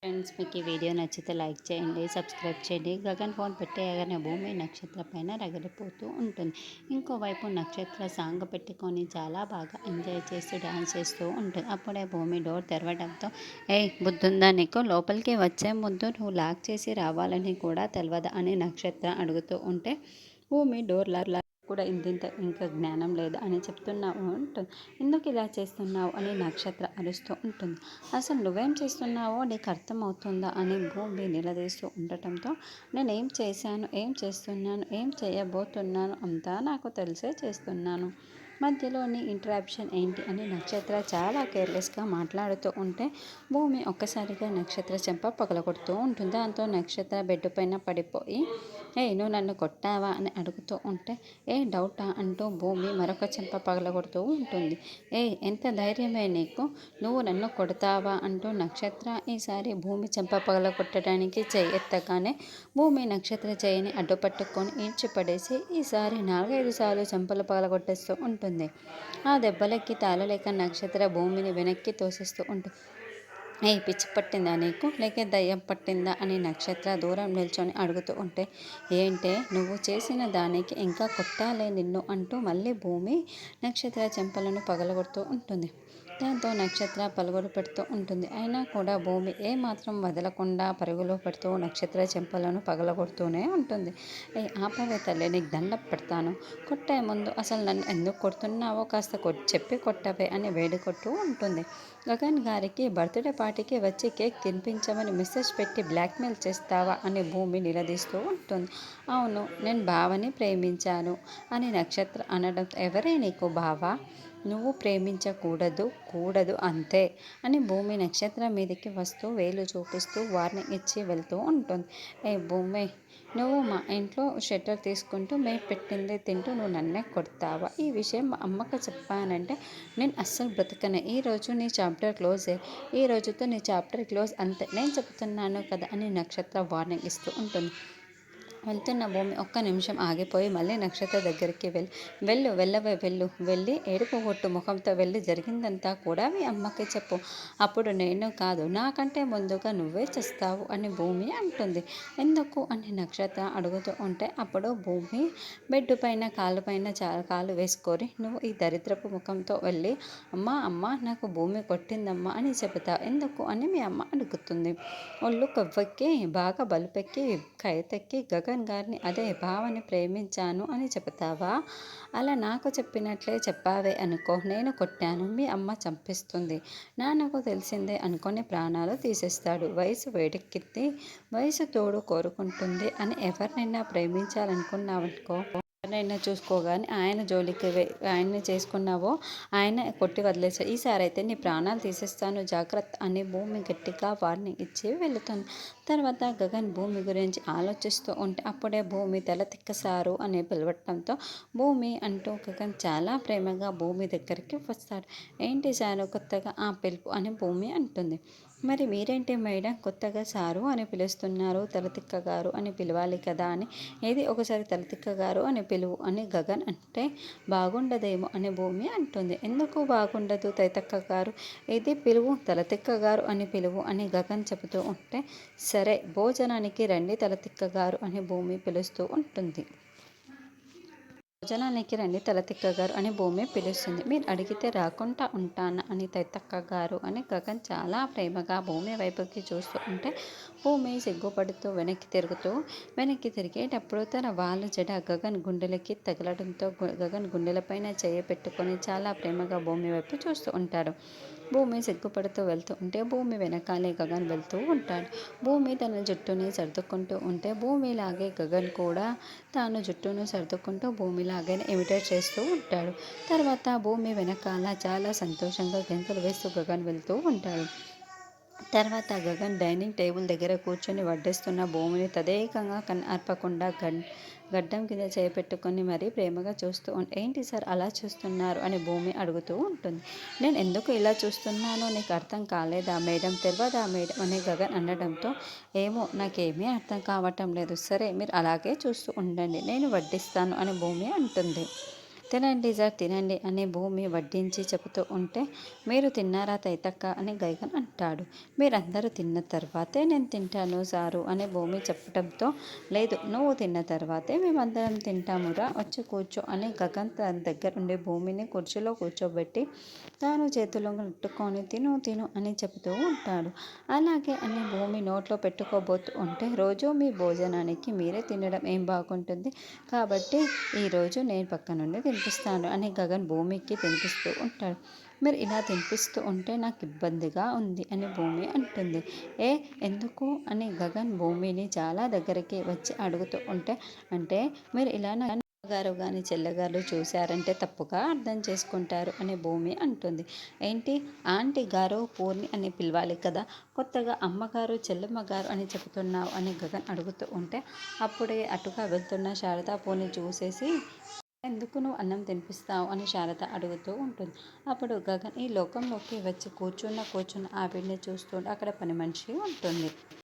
Friends, మీకు ఈ video నచ్చితే లైక్ చేయండి, సబ్స్క్రైబ్ చేయండి. గగన్ ఫోన్ పెట్టేయగానే భూమి నక్షత్ర పైన రగిలిపోతూ ఉంటుంది. ఇంకోవైపు నక్షత్ర సాంగ్ పెట్టుకొని చాలా బాగా ఎంజాయ్ చేస్తూ డ్యాన్స్ చేస్తూ ఉంటుంది. అప్పుడే భూమి డోర్ తెరవడంతో, ఏయ్ బుద్ధుందా నీకు, లోపలికి వచ్చే ముందు నువ్వు లాక్ చేసి రావాలని కూడా తెలియదా అని నక్షత్ర అడుగుతూ ఉంటే, భూమి డోర్ లాక్ కూడా ఇంతింత ఇంకా జ్ఞానం లేదు అని చెప్తున్నావు ఉంటుంది. ఎందుకు ఇలా చేస్తున్నావు అని నక్షత్ర అరుస్తూ ఉంటుంది. అసలు నువ్వేం చేస్తున్నావో నీకు అర్థమవుతుందా అని భూమి నిలదీస్తూ ఉండటంతో, నేనేం చేశాను, ఏం చేస్తున్నాను, ఏం చేయబోతున్నాను అంతా నాకు తెలిసే చేస్తున్నాను. మధ్యలోని ఇంటరాప్షన్ ఏంటి అని నక్షత్ర చాలా కేర్లెస్గా మాట్లాడుతూ ఉంటే, భూమి ఒక్కసారిగా నక్షత్ర చెంప పగలగొడుతూ ఉంటుంది. దాంతో నక్షత్ర బెడ్ పైన పడిపోయి, నువ్వు నన్ను కొట్టావా అని అడుగుతూ ఉంటే, డౌటా అంటూ భూమి మరొక చెంప పగలగొడుతూ ఉంటుంది. ఎంత ధైర్యమే నీకు, నువ్వు నన్ను కొడతావా అంటూ నక్షత్ర ఈసారి భూమి చెంప పగలగొట్టడానికి చెయ్యి ఎత్తగానే, భూమి నక్షత్ర చెయ్యిని అడ్డుపట్టుకొని ఈడ్చిపడేసి ఈసారి 4-5 సార్లు చెంపలు పగలగొట్టేస్తూ ఉంటుంది. ఆ దెబ్బలకి తాళలేక నక్షత్ర భూమిని వెనక్కి తోసేస్తూ ఉంటుంది. పిచ్చి పట్టిందా నీకు, లేక దయ్యం పట్టిందా అని నక్షత్ర దూరం నిల్చొని అడుగుతూ ఉంటే, ఏంటే నువ్వు చేసిన దానికి ఇంకా కొట్టాలే నిన్ను అంటూ మళ్ళీ భూమి నక్షత్ర చెంపలను పగలగొడుతూ ఉంటుంది. దాంతో నక్షత్ర పలుగురు పెడుతూ ఉంటుంది. అయినా కూడా భూమి ఏమాత్రం వదలకుండా పరుగులు పెడుతూ నక్షత్ర చెంపలను పగలగొడుతూనే ఉంటుంది. ఆపవే తల్లి, నీకు దండం పెడతాను, కొట్టే ముందు అసలు నన్ను ఎందుకు కొడుతున్నావో కాస్త చెప్పి కొట్టవే అని వేడుకొట్టు ఉంటుంది. గగన్ గారికి బర్త్డే పార్టీకి వచ్చి కేక్ తినిపించమని మెసేజ్ పెట్టి బ్లాక్మెయిల్ చేస్తావా అని భూమి నిలదీస్తూ ఉంటుంది. అవును, నేను బావని ప్రేమించాను అని నక్షత్ర అనడం, ఎవరే నీకు బావ, నువ్వు ప్రేమించకూడదు కూడదు అంతే అని భూమి నక్షత్రం మీదకి వస్తూ వేలు చూపిస్తూ వార్నింగ్ ఇచ్చి వెళ్తూ ఉంటుంది. భూమి, నువ్వు మా ఇంట్లో షెటర్ తీసుకుంటూ మేము పెట్టింది తింటూ నువ్వు నన్నే కొడతావా, ఈ విషయం మా అమ్మకు చెప్పానంటే నేను అస్సలు బ్రతకనే, ఈరోజు నీ చాప్టర్ క్లోజే, ఈ రోజుతో నీ చాప్టర్ క్లోజ్ అంతే, నేను చెప్తున్నాను కదా అని నక్షత్ర వార్నింగ్ ఇస్తూ ఉంటుంది. వెళ్తున్న భూమి ఒక్క నిమిషం ఆగిపోయి మళ్ళీ నక్షత్ర దగ్గరికి వెళ్ళి ఏడుపు కొట్టు ముఖంతో వెళ్ళి జరిగిందంతా కూడా మీ అమ్మకి చెప్పు, అప్పుడు నేను కాదు నాకంటే ముందుగా నువ్వే చేస్తావు అని భూమి అంటుంది. ఎందుకు అని నక్షత్ర అడుగుతూ ఉంటే, అప్పుడు భూమి బెడ్ పైన కాలు వేసుకొని, నువ్వు ఈ దరిద్రపు ముఖంతో వెళ్ళి అమ్మ నాకు భూమి కొట్టిందమ్మా అని చెబుతావు ఎందుకు అని మీ అమ్మ అడుగుతుంది. ఒళ్ళు కొవ్వెక్కి బాగా బలుపెక్కి కైతెక్కి గగన్ గారిని అదే భావని ప్రేమించాను అని చెబుతావా, అలా నాకు చెప్పినట్లే చెప్పావే అనుకో, నేను కొట్టాను, మీ అమ్మ చంపిస్తుంది, నాన్నకు తెలిసిందే అనుకొని ప్రాణాలు తీసేస్తాడు, వయసు వేడెక్కింది, వయసు తోడు కోరుకుంటుంది అని ఎవరినైనా ప్రేమించాలనుకున్నావనుకో, ఎవరినైనా చూసుకోగానే ఆయన జోలికి ఆయన్ని చేసుకున్నావో ఆయన కొట్టి వదిలేసాడు, ఈసారి అయితే నీ ప్రాణాలు తీసేస్తాను జాగ్రత్త అని భూమి గట్టిగా వార్నింగ్ ఇచ్చి వెళుతుంది. తర్వాత గగన్ భూమి గురించి ఆలోచిస్తూ ఉంటే, అప్పుడే భూమి తల తిక్కసారు అని పిలవటంతో భూమి అంటూ గగన్ చాలా ప్రేమగా భూమి దగ్గరికి వస్తాడు. ఏంటి సారు కొత్తగా ఆ పిలుపు అని భూమి అంటుంది. మరి మీరేంటి మేడం కొత్తగా సారు అని పిలుస్తున్నారు, తలతిక్క గారు అని పిలవాలి కదా అని, ఏది ఒకసారి తలతిక్క గారు అని పిలువు అని గగన్ అంటే, బాగుండదేమో అని భూమి అంటుంది. ఎందుకు బాగుండదు తైతక్క గారు, ఏది పిలువు తలతిక్క గారు అని పిలువు అని గగన్ చెబుతూ ఉంటే, సరే భోజనానికి రండి తలతిక్క గారు అని భూమి పిలుస్తూ ఉంటుంది. భోజనానికి రండి తలతిక్క గారు అని భూమి పిలుస్తుంది. మీరు అడిగితే రాకుండా ఉంటానా అని తైతక్క గారు అని గగన్ చాలా ప్రేమగా భూమి వైపుకి చూస్తూ ఉంటే, భూమి సిగ్గుపడుతూ వెనక్కి తిరిగేటప్పుడు తన వాళ్ళు జడ గగన్ గుండెలకి తగలడంతో గగన్ గుండెలపైన చేయి పెట్టుకొని చాలా ప్రేమగా భూమి వైపు చూస్తూ ఉంటాడు. భూమి సిగ్గుపడుతూ వెళ్తూ ఉంటే భూమి వెనకాలే గగన్ వెళ్తూ ఉంటాడు. భూమి తన జుట్టుని సర్దుకుంటూ ఉంటే భూమిలాగే గగన్ కూడా తాను జుట్టును సర్దుకుంటూ భూమిలాగే ఇమిటేట్ చేస్తూ ఉంటాడు. తర్వాత భూమి వెనకాల చాలా సంతోషంగా గెంతులు వేస్తూ గగన్ వెళ్తూ ఉంటాడు. తర్వాత గగన్ డైనింగ్ టేబుల్ దగ్గర కూర్చొని వడ్డిస్తున్న భూమిని తదేకంగా ఆర్పకుండా గడ్డం కింద చేపెట్టుకొని మరీ ప్రేమగా చూస్తూ ఏంటి సార్ అలా చూస్తున్నారు అని భూమి అడుగుతూ ఉంటుంది. నేను ఎందుకు ఇలా చూస్తున్నానో నీకు అర్థం కాలేదా మేడం, తెలియదా మేడం అని గగన్ అనడంతో, ఏమో నాకేమీ అర్థం కావటం లేదు, సరే మీరు అలాగే చూస్తూ ఉండండి, నేను వడ్డిస్తాను అని భూమి అంటుంది. తినండి సార్ తినండి అని భూమి వడ్డించి చెబుతూ ఉంటే, మీరు తిన్నారా తైతక్క అని గగన్ అంటాడు. మీరందరూ తిన్న తర్వాతే నేను తింటాను సారు అని భూమి చెప్పడంతో, లేదు నువ్వు తిన్న తర్వాతే మేమందరం తింటామురా వచ్చి కూర్చో అని గగన్ తన దగ్గర ఉండే భూమిని కుర్చీలో కూర్చోబెట్టి తాను చేతిలో పెట్టుకొని తిను తిను అని చెబుతూ ఉంటాడు. అలాగే అని భూమి నోట్లో పెట్టుకోబోతూ ఉంటే, రోజు మీ భోజనానికి మీరే తినడం ఏం బాగుంటుంది, కాబట్టి ఈరోజు నేను పక్క నుండి తినిపిస్తాను అని గగన్ భూమికి తినిపిస్తూ ఉంటాడు. మీరు ఇలా తినిపిస్తూ ఉంటే నాకు ఇబ్బందిగా ఉంది అని భూమి అంటుంది. ఏ ఎందుకు అని గగన్ భూమిని చాలా దగ్గరికి వచ్చి అడుగుతూ ఉంటే, అంటే మీరు ఇలా గారు కానీ చెల్లెగారు చూశారంటే తప్పుగా అర్థం చేసుకుంటారు అని భూమి అంటుంది. ఏంటి ఆంటీ గారు పూర్ణి అని పిలవాలి కదా, కొత్తగా అమ్మగారు చెల్లెమ్మ గారు అని చెబుతున్నావు అని గగన్ అడుగుతూ ఉంటే, అప్పుడే అటుగా వెళ్తున్న శారద పూర్ణి చూసేసి, ఎందుకు నువ్వు అన్నం తినిపిస్తావు అని శారద అడుగుతూ ఉంటుంది. అప్పుడు గగన్ ఈ లోకంలోకి వచ్చి కూర్చున్న ఆవిడ్ని చూస్తూ అక్కడ పని మనిషి ఉంటుంది.